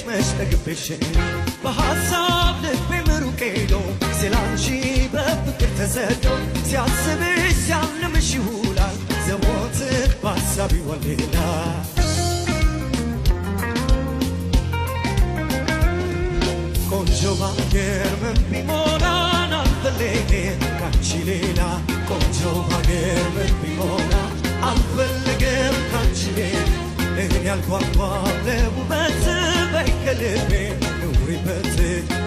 መሽጠግብሽ በሐሳብ ልቤ ምሩቄዶ ስላንቺ በፍቅር ተሰዶ ሲያስብሽ ሲያልምሽ ይውላል ዘወትር በሐሳብ ይወልዳል ቆንጆ ባገር ምን ቢሞላን አልፈልግም ካንቺ ሌላ ቆንጆ ባገር ምን ቢሞላን አልፈልግም ካንቺ ሌላ እኔ ያልኳኳ ለውበት በይከልቤ ኑሪበት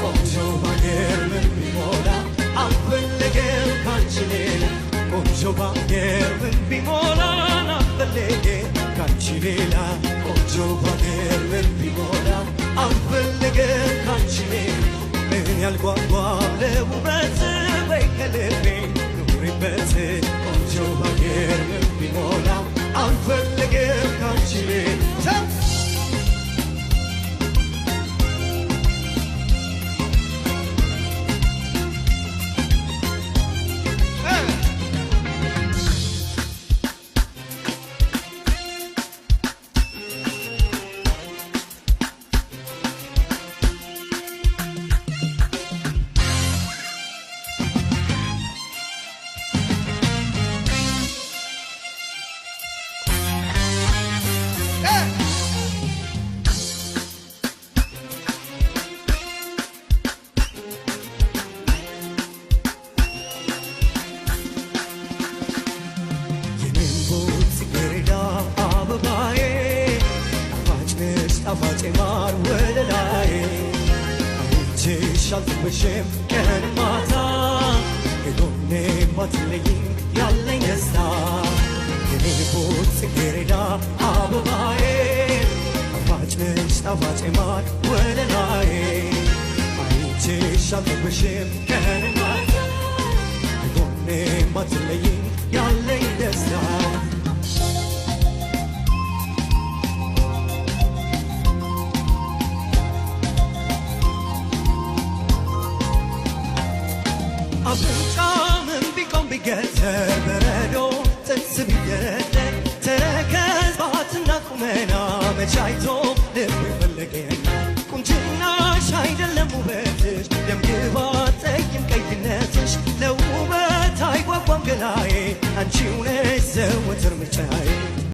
ቆንጆ ባገር ምን ቢሞላን አልፈልግም ካንቺ ሌላ ቆንጆ ባገር ምን ቢሞላን አልፈልግም ካንቺ ሌላ ቆንጆ ባገር ምን ቢሞላን አልፈልግም ካንቺ ሌላ እኔ ያልኳኳ ለውበት በይከልቤ ኑሪበት ቆንጆ ባገር ምን ቢሞላን አልፈልግም ካንቺ ሌላ ማር ወለላይ አንቺሻልኩብሽም ቀን ማታ ከጎኔ ማትለይ ያለኝ ደስታ የኔ ቦት ጽጌረዳ አበባዬ ጣፋጭ ነሽ ጣፋጭ ማር ወለላይ አንቺሻልኩብሽም ቀን ማታ ከጎኔ ማትለይ ያለኝ ደስታ አብጫምን ቢቆም ቢገተር በረዶ ጥንስ ቢደረደር ተረከዝባትና ቁመና መቻይቶ ልብ ፈለገኝ ቁንጅናሽ አይደለም ውበትሽ ደምግባት ጠይም ቀይነትሽ ለውበት አይጓጓም ገላዬ አንቺው ነሽ ዘወትር ምርጫዬ